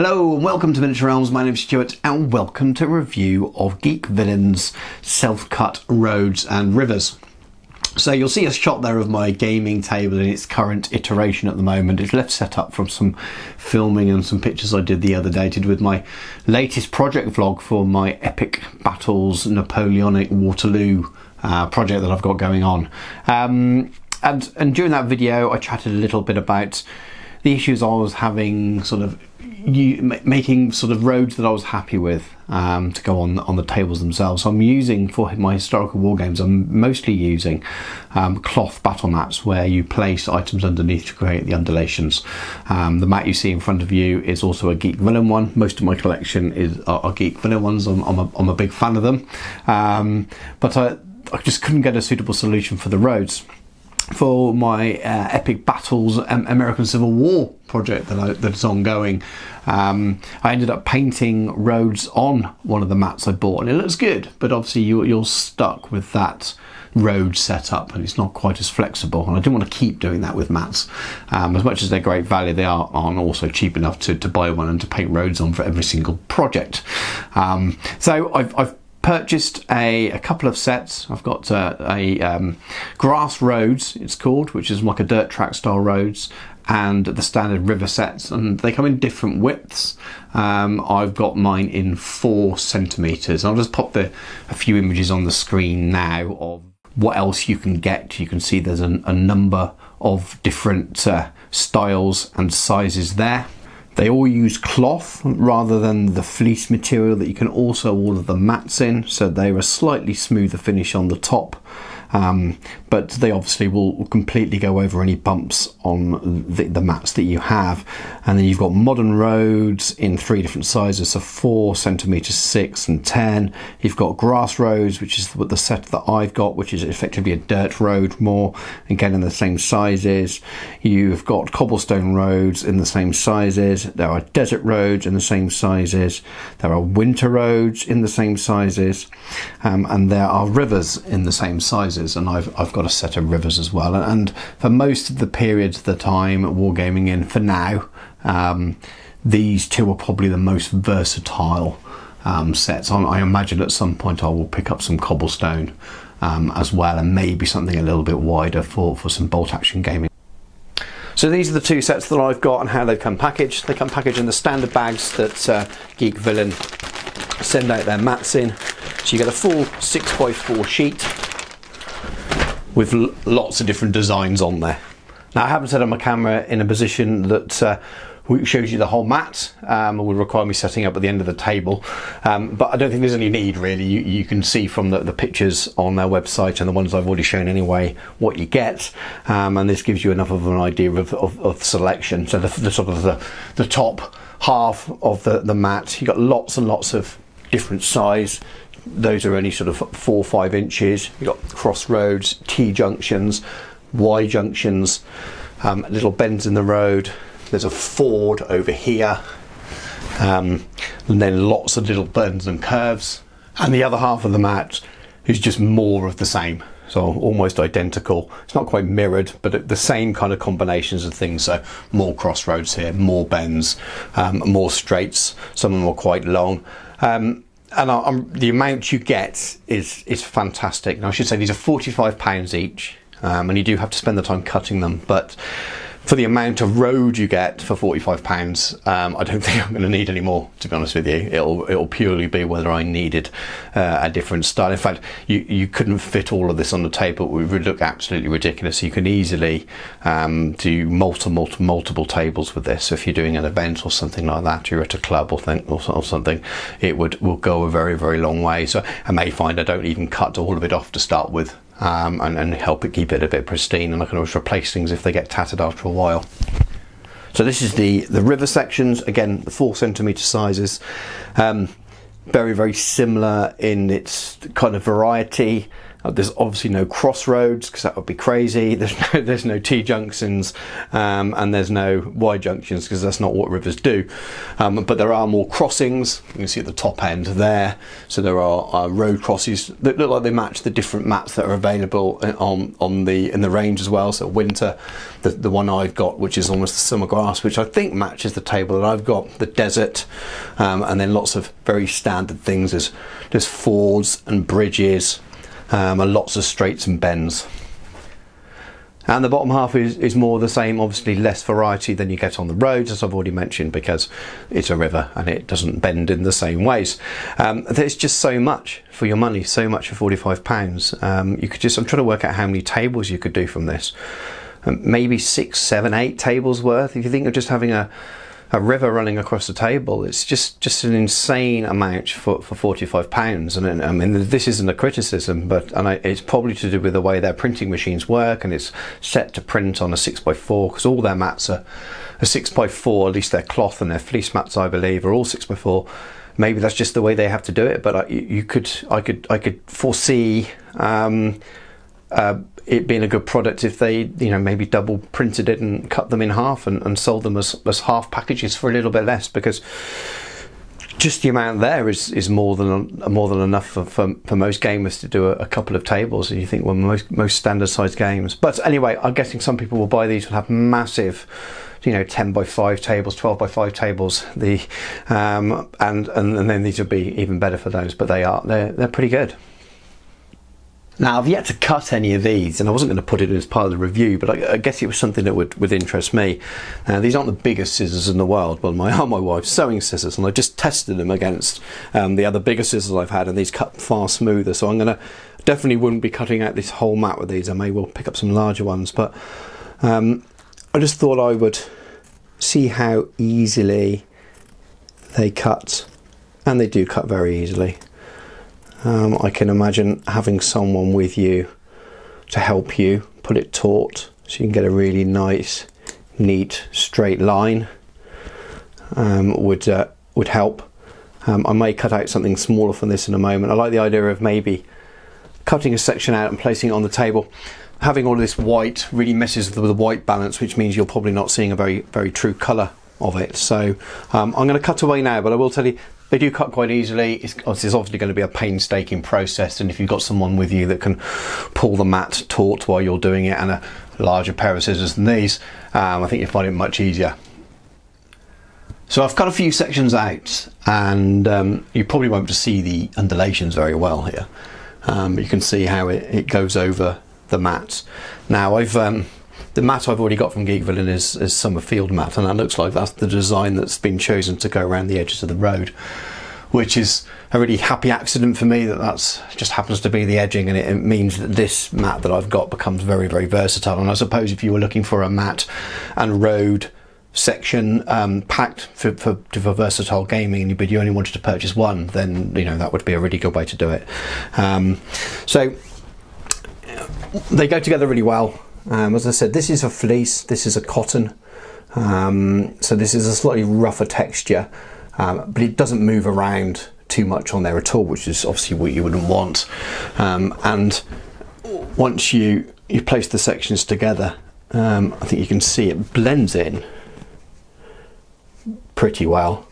Hello and welcome to Miniature Realms. My name is Stuart and welcome to a review of Geek Villain's self-cut roads and rivers. So you'll see a shot there of my gaming table in its current iteration at the moment. It's left set up from some filming and some pictures I did the other day to do with my latest project vlog for my Epic Battles Napoleonic Waterloo project that I've got going on. And during that video I chatted a little bit about the issues I was having sort of making sort of roads that I was happy with to go on the tables themselves. So I'm using, for my historical war games, I'm mostly using cloth battle mats where you place items underneath to create the undulations. The mat you see in front of you is also a Geek Villain one. Most of my collection are Geek Villain ones. I'm a big fan of them, but I just couldn't get a suitable solution for the roads. For my Epic Battles American Civil War project that's ongoing, I ended up painting roads on one of the mats I bought, and it looks good, but obviously you're stuck with that road setup and it's not quite as flexible, and I didn't want to keep doing that with mats. As much as they're great value, they aren't also cheap enough to buy one and to paint roads on for every single project. So I've purchased a couple of sets. I've got a grass roads, it's called, which is like a dirt track style roads, and the standard river sets, and they come in different widths. I've got mine in 4 centimeters. I'll just pop a few images on the screen now of what else you can get. You can see there's a number of different styles and sizes there. They all use cloth rather than the fleece material that you can also order the mats in, so they're a slightly smoother finish on the top, but they obviously will completely go over any bumps on the mats that you have. And then you've got modern roads in 3 different sizes, so 4 centimeters, 6 and 10. You've got grass roads, which is the set that I've got, which is effectively a dirt road more, again in the same sizes. You've got cobblestone roads in the same sizes. There are desert roads in the same sizes. There are winter roads in the same sizes, and there are rivers in the same sizes. And I've got a set of rivers as well. And for most of the periods that I'm wargaming in for now, these two are probably the most versatile sets. I imagine at some point I will pick up some cobblestone as well, and maybe something a little bit wider for some bolt action gaming. So these are the 2 sets that I've got and how they come packaged. They come packaged in the standard bags that Geek Villain send out their mats in. So you get a full 6x4 sheet with lots of different designs on there. Now I haven't set up my camera in a position that shows you the whole mat. It would require me setting up at the end of the table, but I don't think there's any need really. You can see from the pictures on their website and the ones I've already shown anyway what you get, and this gives you enough of an idea of selection. So the sort of the top half of the mat, you've got lots and lots of different size. Those are only sort of 4 or 5 inches. You've got crossroads, T-junctions, Y-junctions, little bends in the road. There's a ford over here, and then lots of little bends and curves. And the other half of the mat is just more of the same, so almost identical. It's not quite mirrored, but the same kind of combinations of things. So more crossroads here, more bends, more straights. Some of them are quite long. And the amount you get is fantastic. Now I should say these are £45 each, and you do have to spend the time cutting them, but for the amount of road you get for £45, I don't think I'm going to need any more, to be honest with you. It'll purely be whether I needed a different style. In fact, you couldn't fit all of this on the table. It would look absolutely ridiculous. You can easily do multiple tables with this. So if you're doing an event or something like that, you're at a club or something, it will go a very, very long way. So I may find I don't even cut all of it off to start with. And help it keep it a bit pristine, and I can always replace things if they get tattered after a while. So this is the river sections, again the 4 centimeter sizes, very, very similar in its kind of variety. There's obviously no crossroads because that would be crazy. There's no T junctions, and there's no Y junctions because that's not what rivers do. But there are more crossings. You can see at the top end there. So there are road crosses that look like they match the different mats that are available in the range as well. So winter, the one I've got, which is almost the summer grass, which I think matches the table that I've got. The desert, and then lots of very standard things. There's fords and bridges, and lots of straights and bends. And the bottom half is more the same, obviously less variety than you get on the roads, as I've already mentioned, because it's a river and it doesn't bend in the same ways. There's just so much for your money, so much for £45. You could I'm trying to work out how many tables you could do from this. Maybe 6, 7, 8 tables worth. If you think of just having a river running across the table, it's just an insane amount for £45. And I mean, this isn't a criticism, but it's probably to do with the way their printing machines work, and it's set to print on a 6x4 because all their mats are a 6x4. At least their cloth and their fleece mats, I believe, are all 6x4. Maybe that's just the way they have to do it, but I could foresee it being a good product if they, maybe double printed it and cut them in half and sold them as half packages for a little bit less, because just the amount there is more than enough for most gamers to do a couple of tables. And you think, well, most standard sized games. But anyway, I'm guessing some people will buy these, will have massive 10x5 tables, 12x5 tables, and then these would be even better for those. But they're pretty good. Now, I've yet to cut any of these, and I wasn't going to put it as part of the review, but I guess it was something that would interest me. These aren't the biggest scissors in the world, but my wife's sewing scissors, and I just tested them against the other bigger scissors I've had, and these cut far smoother. So definitely wouldn't be cutting out this whole mat with these. I may well pick up some larger ones, but I just thought I would see how easily they cut, and they do cut very easily. I can imagine having someone with you to help you put it taut so you can get a really nice, neat, straight line. Would help. I may cut out something smaller from this in a moment. I like the idea of maybe cutting a section out and placing it on the table. Having all of this white really messes with the white balance, which means you're probably not seeing a very, very true colour of it. So I'm going to cut away now, but I will tell you, they do cut quite easily. It's obviously going to be a painstaking process, and if you've got someone with you that can pull the mat taut while you're doing it, and a larger pair of scissors than these, I think you'll find it much easier. So I've cut a few sections out, and you probably won't see the undulations very well here. You can see how it goes over the mat. Now the mat I've already got from Geekvillain is summer field mat, and that looks like that's the design that's been chosen to go around the edges of the road, which is a really happy accident for me that's just happens to be the edging, and it means that this mat that I've got becomes very, very versatile. And I suppose if you were looking for a mat and road section packed for versatile gaming, but you only wanted to purchase one, then that would be a really good way to do it. So they go together really well. As I said, this is a fleece, this is a cotton, so this is a slightly rougher texture, but it doesn't move around too much on there at all, which is obviously what you wouldn't want. And once you place the sections together, I think you can see it blends in pretty well.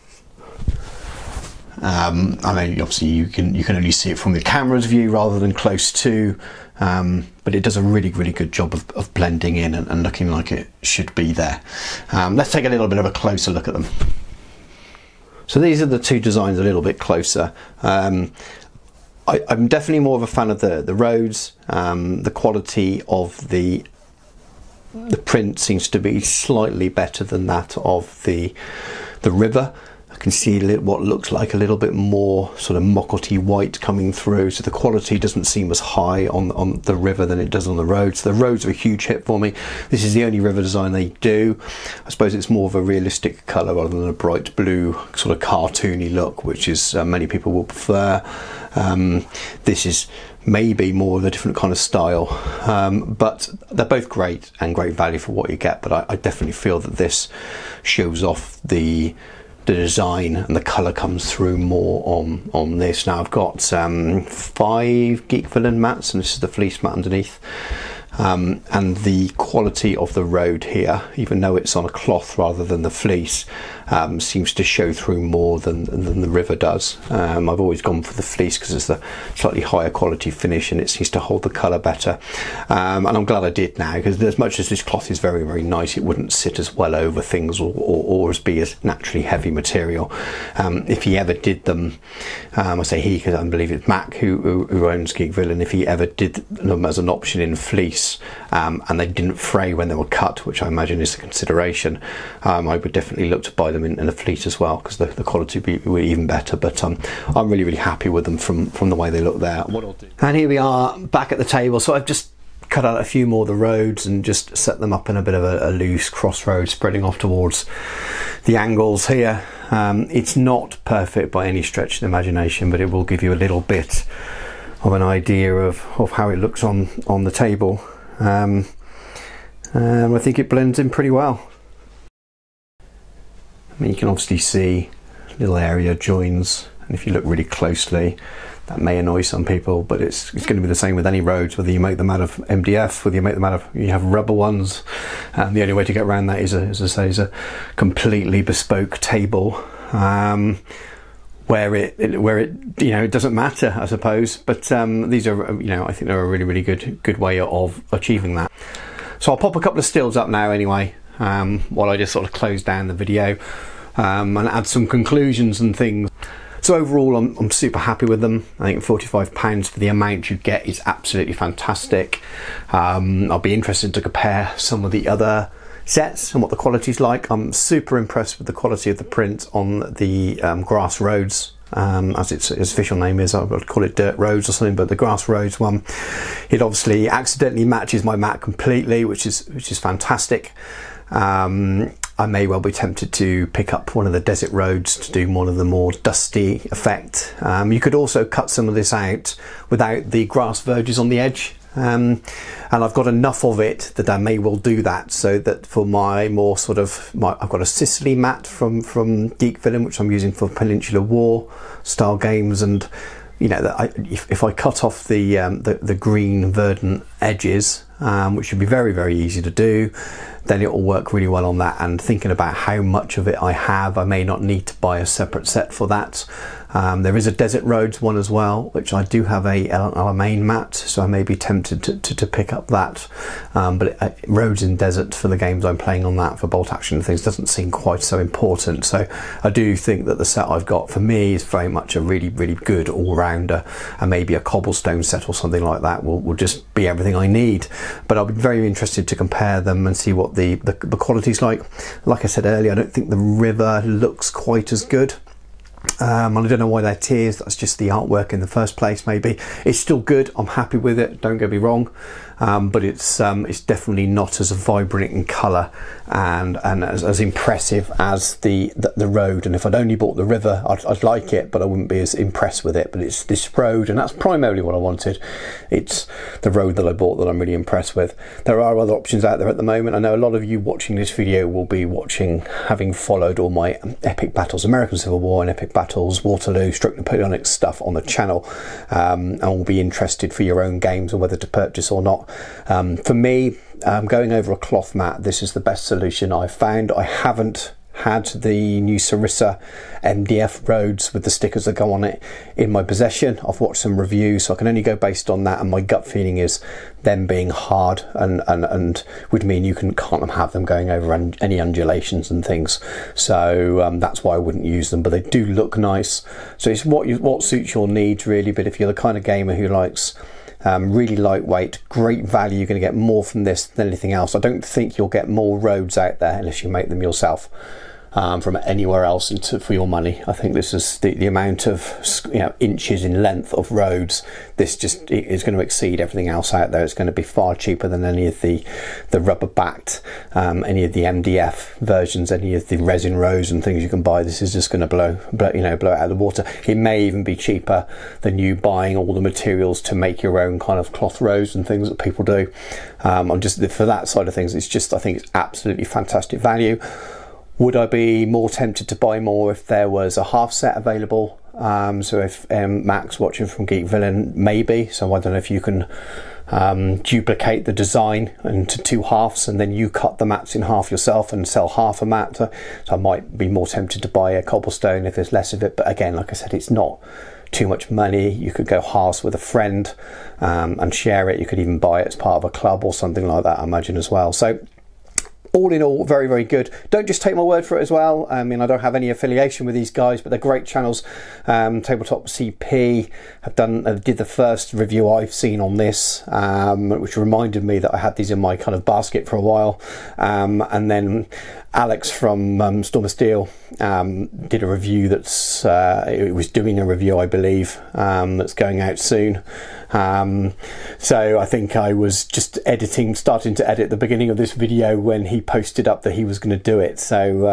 I mean, obviously you can only see it from the camera's view rather than close to, but it does a really, really good job of blending in and looking like it should be there. Let's take a little bit of a closer look at them. So these are the two designs a little bit closer. I'm definitely more of a fan of the roads. The quality of the print seems to be slightly better than that of the river. I can see what looks like a little bit more sort of mockety white coming through, so the quality doesn't seem as high on the river than it does on the roads. The roads are a huge hit for me. This is the only river design they do. I suppose it's more of a realistic colour rather than a bright blue sort of cartoony look, which is many people will prefer. This is maybe more of a different kind of style, but they're both great and great value for what you get. But I definitely feel that this shows off the the design and the colour comes through more on this. Now I've got 5 Geek Villain mats, and this is the fleece mat underneath. And the quality of the road here, even though it's on a cloth rather than the fleece, seems to show through more than the river does. I've always gone for the fleece because it's the slightly higher quality finish and it seems to hold the colour better. And I'm glad I did now, because as much as this cloth is very, very nice, it wouldn't sit as well over things or as be as naturally heavy material. If he ever did them, I say he because I believe it's Mac who owns Geek Villain, if he ever did them as an option in fleece, and they didn't fray when they were cut, which I imagine is a consideration, I would definitely look to buy them in a fleece as well, because the quality would be even better. But I'm really, really happy with them from the way they look there. What I'll do. And here we are back at the table. So I've just cut out a few more of the roads and just set them up in a bit of a loose crossroad, spreading off towards the angles here. It's not perfect by any stretch of the imagination, but it will give you a little bit of an idea of how it looks on the table. I think it blends in pretty well. I mean, you can obviously see little area joins, and if you look really closely, that may annoy some people, but it's going to be the same with any roads, whether you make them out of MDF, whether you make them out of, you have rubber ones. The only way to get around that is a completely bespoke table, where it it doesn't matter, I suppose. But these are, I think they're a really, really good way of achieving that. So I'll pop a couple of stills up now anyway, while I just sort of close down the video and add some conclusions and things. So overall, I'm super happy with them. I think £45 for the amount you get is absolutely fantastic. I'll be interested to compare some of the other sets and what the quality's like. I'm super impressed with the quality of the print on the grass roads, as its official name is. I would call it dirt roads or something, but the grass roads one, it obviously accidentally matches my mat completely, which is fantastic. I may well be tempted to pick up one of the desert roads to do one of the more dusty effect. You could also cut some of this out without the grass verges on the edge. And I've got enough of it that I may well do that, so that for my more sort of, I've got a Sicily mat from Geek Villain, which I'm using for Peninsular War style games, and if I cut off the green verdant edges, which should be very, very easy to do, then it will work really well on that. And thinking about how much of it I have, I may not need to buy a separate set for that. There is a Desert Roads one as well, which I do have a Alamein mat, so I may be tempted to pick up that. But Roads in Desert for the games I'm playing on that for bolt action and things doesn't seem quite so important. So I do think that the set I've got for me is very much a really, really good all-rounder, and maybe a cobblestone set or something like that will just be everything I need. But I'll be very interested to compare them and see what the quality's like. Like I said earlier, I don't think the river looks quite as good. And I don't know why that is. That's just the artwork in the first place. Maybe it's still good. I'm happy with it. Don't get me wrong, but it's definitely not as vibrant in colour and as impressive as the road. And if I'd only bought the river, I'd like it, but I wouldn't be as impressed with it. But it's this road, and that's primarily what I wanted. It's the road that I bought that I'm really impressed with. There are other options out there at the moment. I know a lot of you watching this video will be having followed all my Epic Battles American Civil War and Epic Battles Waterloo / Napoleonic stuff on the channel, and will be interested for your own games or whether to purchase or not. For me, going over a cloth mat, this is the best solution I've found. I haven't had the new Sarissa MDF roads with the stickers that go on it in my possession. I've watched some reviews, so I can only go based on that, and my gut feeling is them being hard and would mean you can't have them going over any undulations and things. So that's why I wouldn't use them, but they do look nice. So it's what suits your needs really. But if you're the kind of gamer who likes really lightweight, great value, you're going to get more from this than anything else. I don't think you'll get more roads out there unless you make them yourself. From anywhere else for your money. I think this is the amount of inches in length of roads. This just is going to exceed everything else out there. It's going to be far cheaper than any of the rubber backed, any of the MDF versions, any of the resin rows and things you can buy. This is just going to blow it out of the water. It may even be cheaper than you buying all the materials to make your own kind of cloth rows and things that people do. I'm just for that side of things. I think it's absolutely fantastic value. Would I be more tempted to buy more if there was a half set available? So if Max watching from Geek Villain, maybe. So I don't know if you can duplicate the design into 2 halves and then you cut the mats in half yourself and sell half a mat. So I might be more tempted to buy a cobblestone if there's less of it. But again, like I said, it's not too much money. You could go halves with a friend and share it. You could even buy it as part of a club or something like that, I imagine, as well. So all in all, very, very good. Don't just take my word for it as well. I mean, I don't have any affiliation with these guys, but they're great channels. Tabletop CP did the first review I've seen on this, which reminded me that I had these in my kind of basket for a while. And then Alex from Storm of Steel did a review that's, it was doing a review, I believe, that's going out soon. So I think I was just starting to edit the beginning of this video when he posted up that he was going to do it. So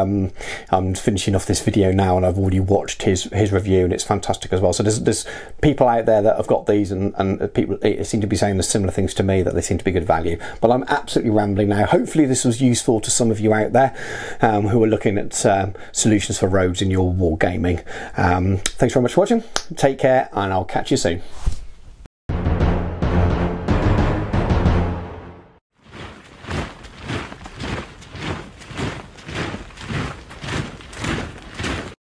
I'm finishing off this video now and I've already watched his review and it's fantastic as well. So there's people out there that have got these and people seem to be saying the similar things to me, that they seem to be good value. But I'm absolutely rambling now. Hopefully this was useful to some of you out there who are looking at solutions for roads in your wargaming. Thanks very much for watching. Take care and I'll catch you soon.